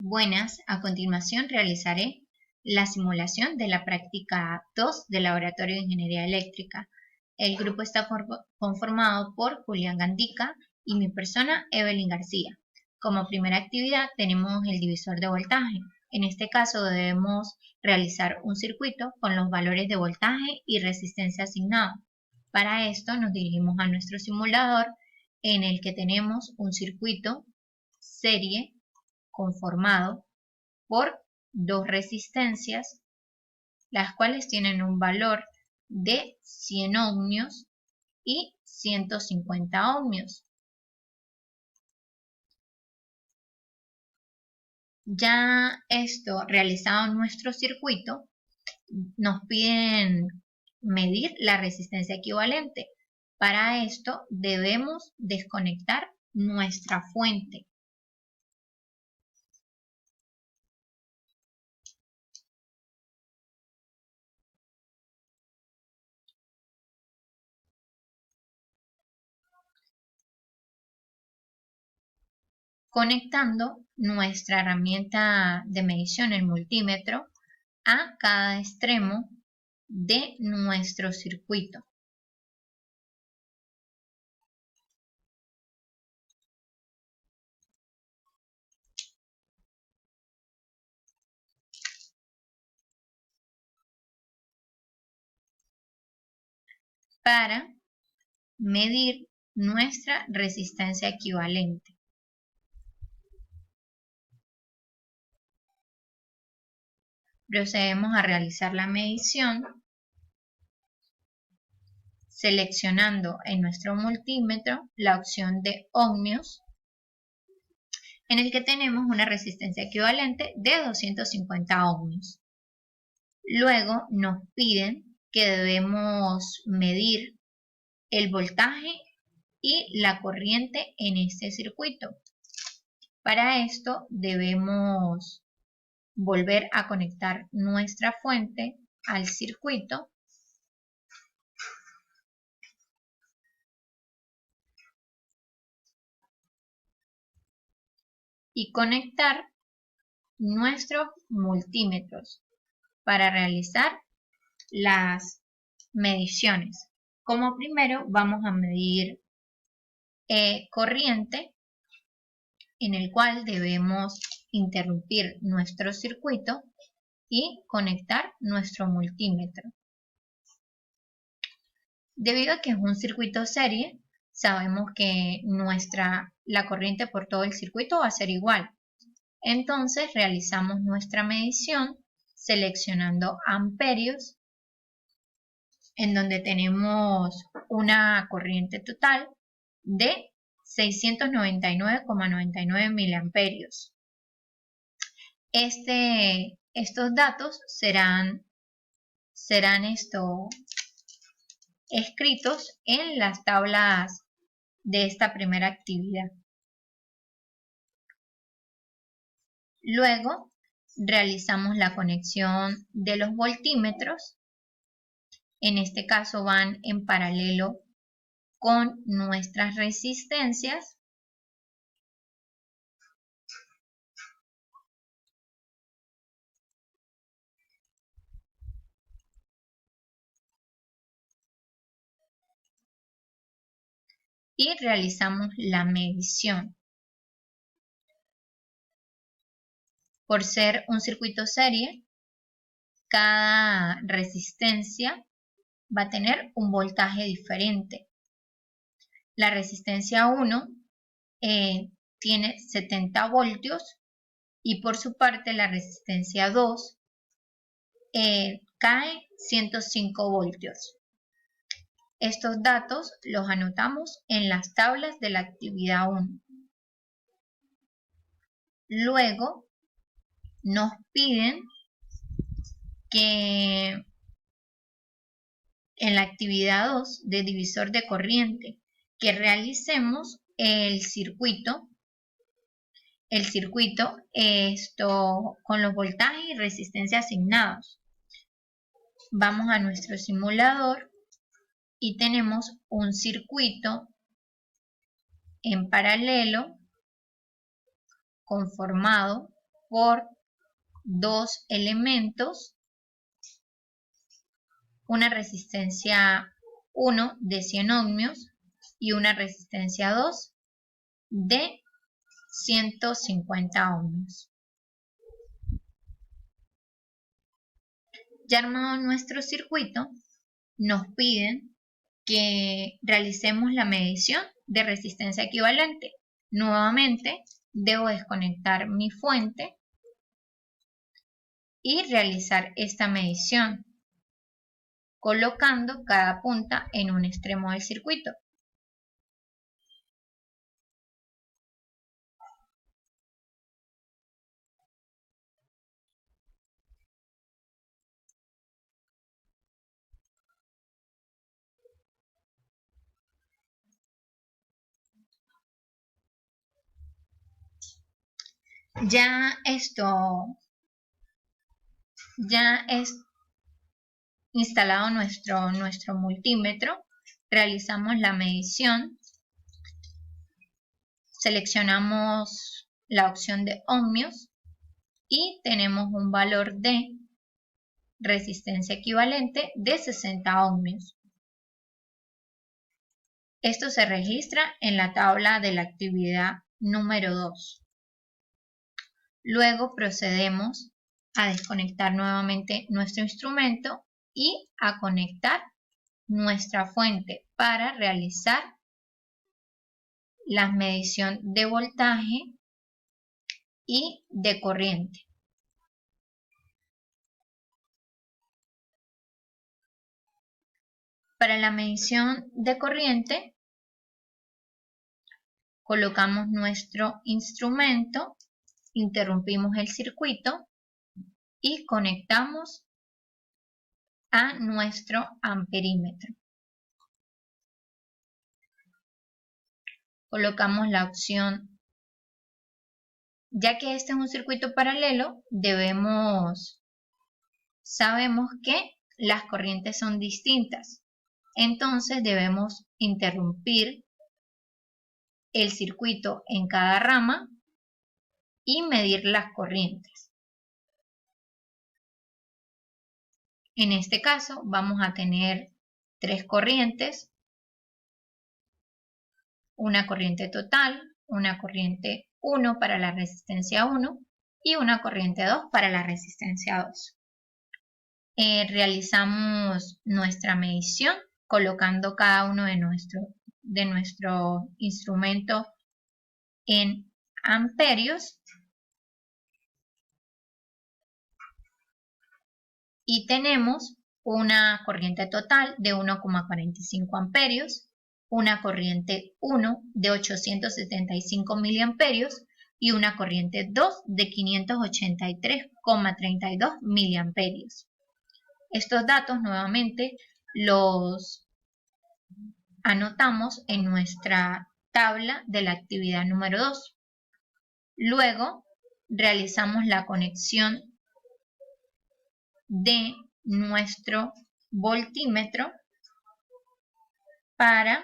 Buenas, a continuación realizaré la simulación de la práctica 2 del Laboratorio de Ingeniería Eléctrica. El grupo está conformado por Julián Gandica y mi persona, Evelyn García. Como primera actividad tenemos el divisor de voltaje. En este caso debemos realizar un circuito con los valores de voltaje y resistencia asignados. Para esto nos dirigimos a nuestro simulador en el que tenemos un circuito serie conformado por dos resistencias, las cuales tienen un valor de 100 ohmios y 150 ohmios. Ya esto realizado en nuestro circuito, nos piden medir la resistencia equivalente. Para esto debemos desconectar nuestra fuente. Conectando nuestra herramienta de medición, el multímetro, a cada extremo de nuestro circuito. Para medir nuestra resistencia equivalente. Procedemos a realizar la medición seleccionando en nuestro multímetro la opción de ohmios, en el que tenemos una resistencia equivalente de 250 ohmios. Luego nos piden que debemos medir el voltaje y la corriente en este circuito. Para esto debemos volver a conectar nuestra fuente al circuito y conectar nuestros multímetros para realizar las mediciones. Como primero vamos a medir corriente, en el cual debemos interrumpir nuestro circuito y conectar nuestro multímetro. Debido a que es un circuito serie, sabemos que la corriente por todo el circuito va a ser igual. Entonces realizamos nuestra medición seleccionando amperios, en donde tenemos una corriente total de 699,99 miliamperios. Estos datos serán escritos en las tablas de esta primera actividad. Luego realizamos la conexión de los voltímetros. En este caso van en paralelo con nuestras resistencias. Y realizamos la medición. Por ser un circuito serie, cada resistencia va a tener un voltaje diferente. La resistencia 1 tiene 70 voltios y por su parte la resistencia 2 cae 105 voltios. Estos datos los anotamos en las tablas de la actividad 1. Luego nos piden que en la actividad 2 de divisor de corriente, que realicemos el circuito con los voltajes y resistencia asignados. Vamos a nuestro simulador y tenemos un circuito en paralelo conformado por dos elementos, una resistencia 1 de 100 ohmios y una resistencia 2 de 150 ohmios. Ya armado nuestro circuito, nos piden que realicemos la medición de resistencia equivalente. Nuevamente, debo desconectar mi fuente y realizar esta medición, colocando cada punta en un extremo del circuito. Ya es instalado nuestro multímetro. Realizamos la medición, seleccionamos la opción de ohmios y tenemos un valor de resistencia equivalente de 60 ohmios. Esto se registra en la tabla de la actividad número 2. Luego procedemos a desconectar nuevamente nuestro instrumento y a conectar nuestra fuente para realizar la medición de voltaje y de corriente. Para la medición de corriente, colocamos nuestro instrumento, interrumpimos el circuito y conectamos a nuestro amperímetro. Colocamos la opción, ya que este es un circuito paralelo, sabemos que las corrientes son distintas. Entonces debemos interrumpir el circuito en cada rama y medir las corrientes. En este caso vamos a tener tres corrientes, una corriente total, una corriente 1 para la resistencia 1 y una corriente 2 para la resistencia 2. Realizamos nuestra medición colocando cada uno de nuestro instrumento en amperios y tenemos una corriente total de 1,45 amperios, una corriente 1 de 875 miliamperios y una corriente 2 de 583,32 miliamperios. Estos datos nuevamente los anotamos en nuestra tabla de la actividad número 2. Luego realizamos la conexión de nuestro voltímetro para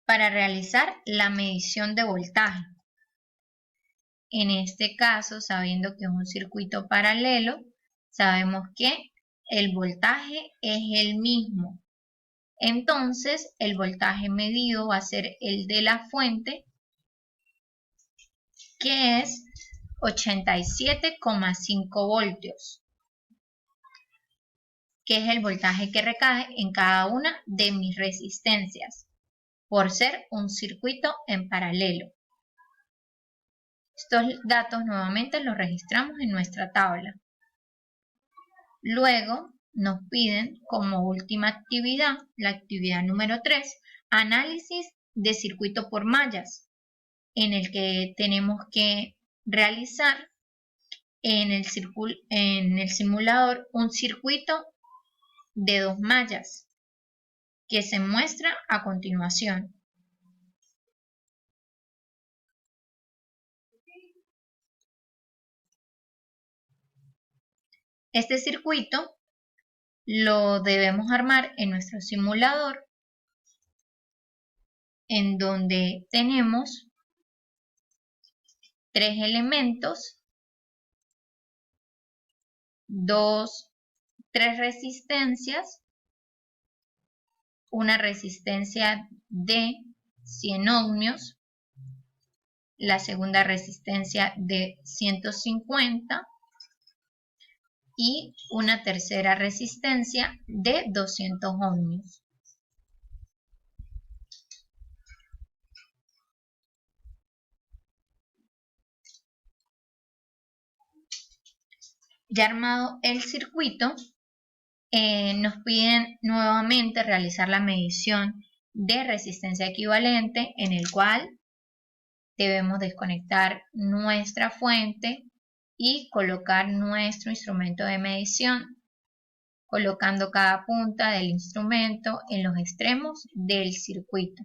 realizar la medición de voltaje. En este caso, sabiendo que es un circuito paralelo, sabemos que el voltaje es el mismo. Entonces, el voltaje medido va a ser el de la fuente, que es 87,5 voltios, que es el voltaje que recae en cada una de mis resistencias, por ser un circuito en paralelo. Estos datos nuevamente los registramos en nuestra tabla. Luego nos piden como última actividad, la actividad número 3, análisis de circuito por mallas, en el que tenemos que realizar en el simulador un circuito de 2 mallas que se muestra a continuación. Este circuito lo debemos armar en nuestro simulador en donde tenemos 3 elementos, 3 resistencias, una resistencia de 100 ohmios, la segunda resistencia de 150 y una tercera resistencia de 200 ohmios. Ya armado el circuito, nos piden nuevamente realizar la medición de resistencia equivalente, en el cual debemos desconectar nuestra fuente y colocar nuestro instrumento de medición, colocando cada punta del instrumento en los extremos del circuito.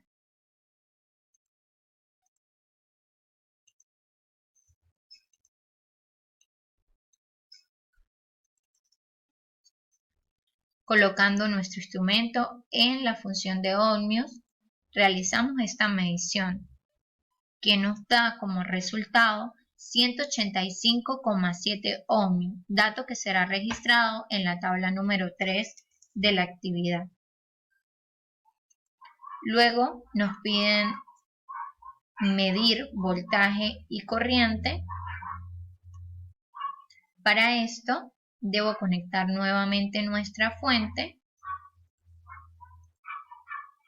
Colocando nuestro instrumento en la función de ohmios, realizamos esta medición, que nos da como resultado 185,7 ohmios, dato que será registrado en la tabla número 3 de la actividad. Luego nos piden medir voltaje y corriente. Para esto debo conectar nuevamente nuestra fuente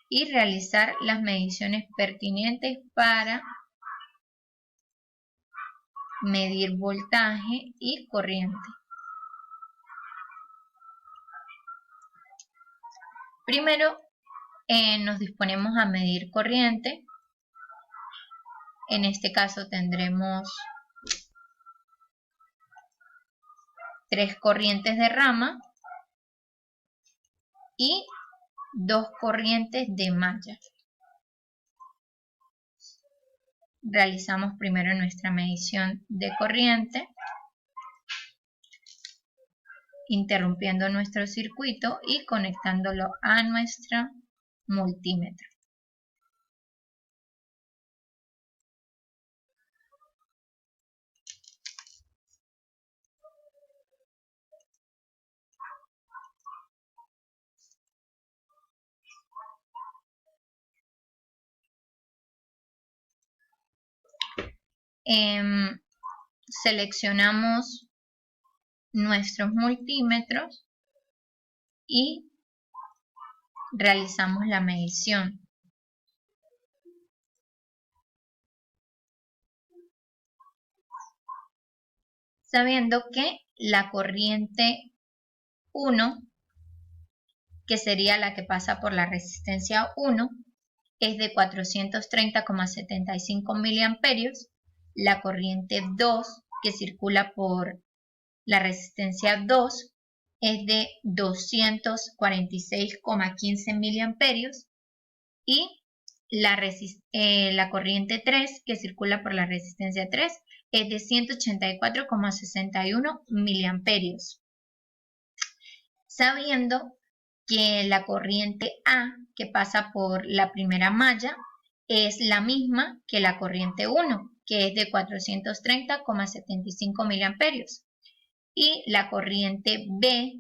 y realizar las mediciones pertinentes para medir voltaje y corriente. Primero nos disponemos a medir corriente. En este caso tendremos 3 corrientes de rama y 2 corrientes de malla. Realizamos primero nuestra medición de corriente, interrumpiendo nuestro circuito y conectándolo a nuestro multímetro. Seleccionamos nuestros multímetros y realizamos la medición. Sabiendo que la corriente 1, que sería la que pasa por la resistencia 1, es de 430,75 miliamperios. La corriente 2, que circula por la resistencia 2, es de 246,15 miliamperios. Y la corriente 3, que circula por la resistencia 3, es de 184,61 miliamperios. Sabiendo que la corriente A, que pasa por la primera malla, es la misma que la corriente 1, que es de 430,75 miliamperios. Y la corriente B,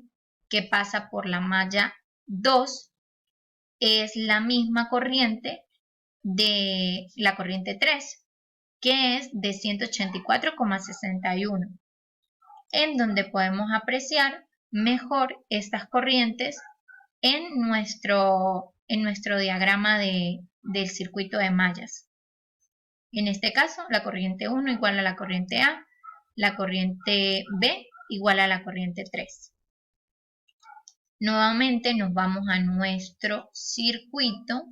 que pasa por la malla 2, es la misma corriente de la corriente 3, que es de 184,61, en donde podemos apreciar mejor estas corrientes en nuestro diagrama del circuito de mallas. En este caso, la corriente 1 igual a la corriente A, la corriente B igual a la corriente 3. Nuevamente nos vamos a nuestro circuito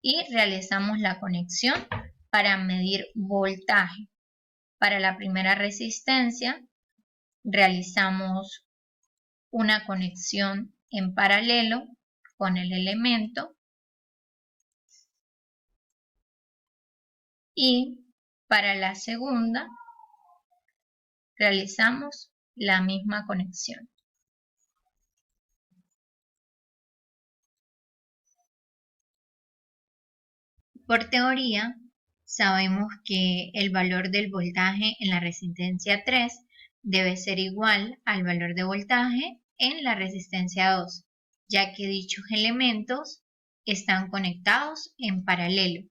y realizamos la conexión para medir voltaje. Para la primera resistencia realizamos una conexión en paralelo con el elemento y para la segunda realizamos la misma conexión. Por teoría, sabemos que el valor del voltaje en la resistencia 3 debe ser igual al valor de voltaje en la resistencia 2, ya que dichos elementos están conectados en paralelo.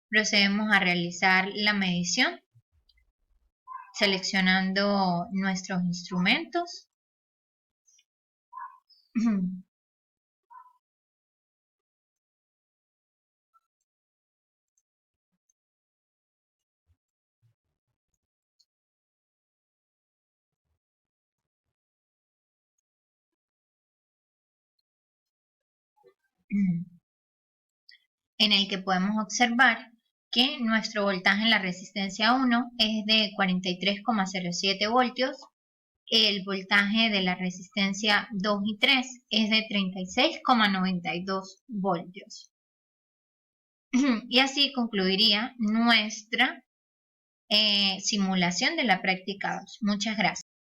Procedemos a realizar la medición seleccionando nuestros instrumentos. En el que podemos observar que nuestro voltaje en la resistencia 1 es de 43,07 voltios, el voltaje de la resistencia 2 y 3 es de 36,92 voltios. Y así concluiría nuestra simulación de la práctica 2. Muchas gracias.